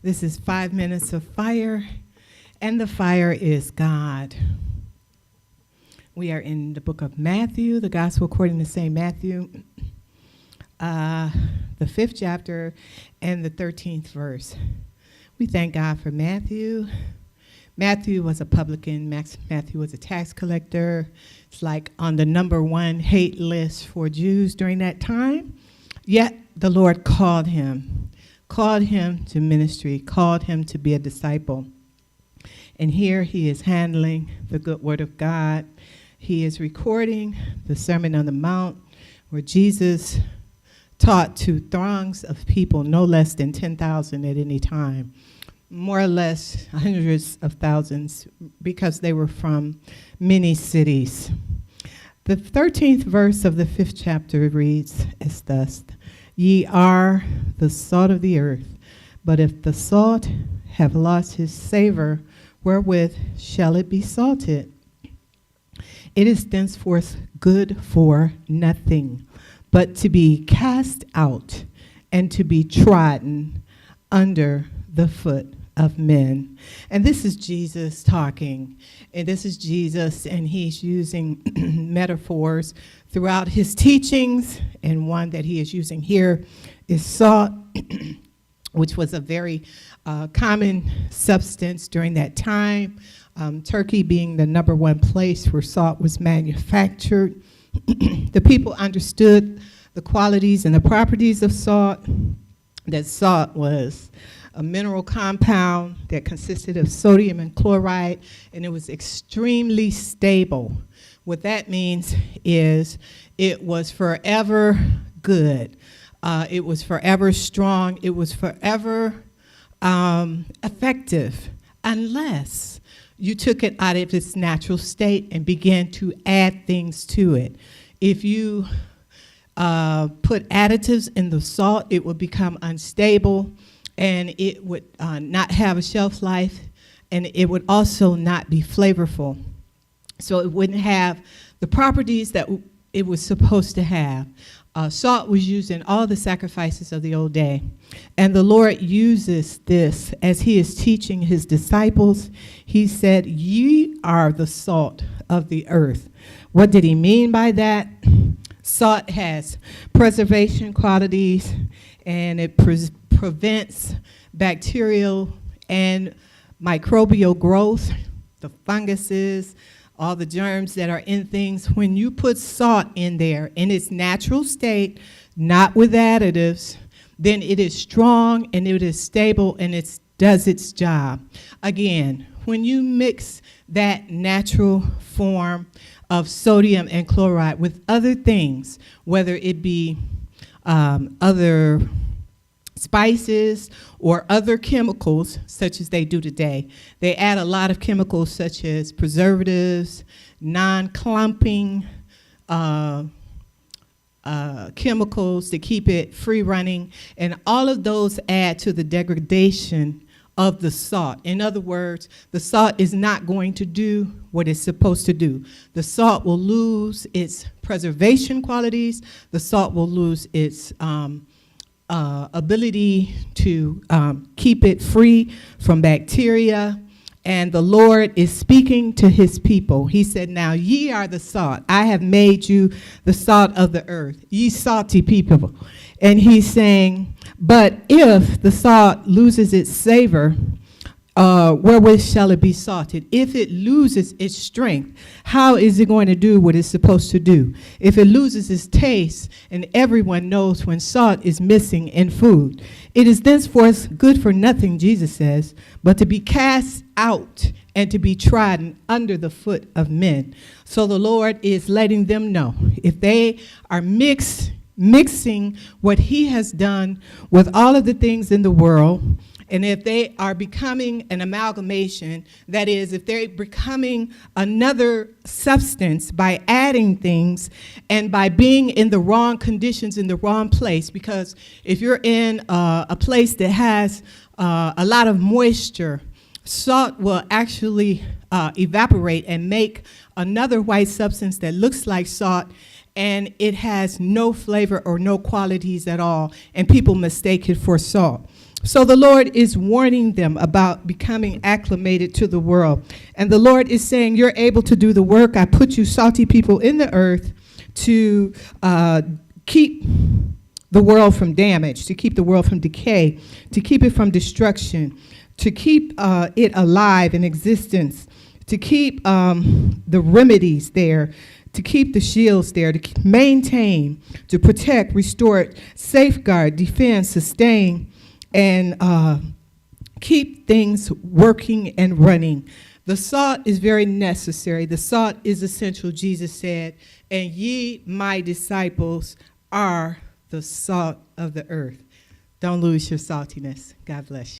This is 5 minutes of fire, and the fire is God. We are in the book of Matthew, the gospel according to St. Matthew, the 5th chapter and the 13th verse. We thank God for Matthew. Matthew was a publican. Matthew was a tax collector. It's like on the number one hate list for Jews during that time. Yet the Lord called him to ministry, called him to be a disciple. And here he is handling the good word of God. He is recording the Sermon on the Mount, where Jesus taught to throngs of people, no less than 10,000 at any time, more or less hundreds of thousands, because they were from many cities. The 13th verse of the 5th chapter reads as thus: Ye are the salt of the earth, but if the salt have lost his savor, wherewith shall it be salted? It is thenceforth good for nothing, but to be cast out and to be trodden under the foot of men. And this is Jesus talking. And this is Jesus, and he's using metaphors throughout his teachings. And one that he is using here is salt, which was a very common substance during that time. Turkey being the number one place where salt was manufactured. The people understood the qualities and the properties of salt, that salt was a mineral compound that consisted of sodium and chloride, and it was extremely stable. What that means is it was forever good. It was forever strong. It was forever effective, unless you took it out of its natural state and began to add things to it. If you put additives in the salt, it would become unstable, and it would not have a shelf life, and it would also not be flavorful. So it wouldn't have the properties that it was supposed to have. Salt was used in all the sacrifices of the old day. And the Lord uses this as he is teaching his disciples. He said, ye are the salt of the earth. What did he mean by that? Salt has preservation qualities, and it prevents bacterial and microbial growth, the funguses, all the germs that are in things. When you put salt in there in its natural state, not with additives, then it is strong and it is stable and it does its job. Again, when you mix that natural form of sodium and chloride with other things, whether it be other spices or other chemicals, such as they do today. They add a lot of chemicals such as preservatives, non-clumping chemicals to keep it free running, and all of those add to the degradation of the salt. In other words, the salt is not going to do what it's supposed to do. The salt will lose its preservation qualities. The salt will lose its ability to keep it free from bacteria. And the Lord is speaking to his people. He said, now ye are the salt. I have made you the salt of the earth, ye salty people. And he's saying, but if the salt loses its savor, wherewith shall it be salted? If it loses its strength, how is it going to do what it's supposed to do? If it loses its taste, and everyone knows when salt is missing in food, it is thenceforth good for nothing, Jesus says, but to be cast out and to be trodden under the foot of men. So the Lord is letting them know, if they are mixing what he has done with all of the things in the world, and if they are becoming an amalgamation, that is, if they're becoming another substance by adding things and by being in the wrong conditions in the wrong place, because if you're in a place that has a lot of moisture, salt will actually evaporate and make another white substance that looks like salt, and it has no flavor or no qualities at all, and people mistake it for salt. So the Lord is warning them about becoming acclimated to the world. And the Lord is saying, you're able to do the work. I put you salty people in the earth to keep the world from damage, to keep the world from decay, to keep it from destruction, to keep it alive in existence, to keep the remedies there, to keep the shields there, to maintain, to protect, restore, safeguard, defend, sustain, and keep things working and running. The salt is very necessary. The salt is essential, Jesus said, and ye, my disciples, are the salt of the earth. Don't lose your saltiness. God bless you.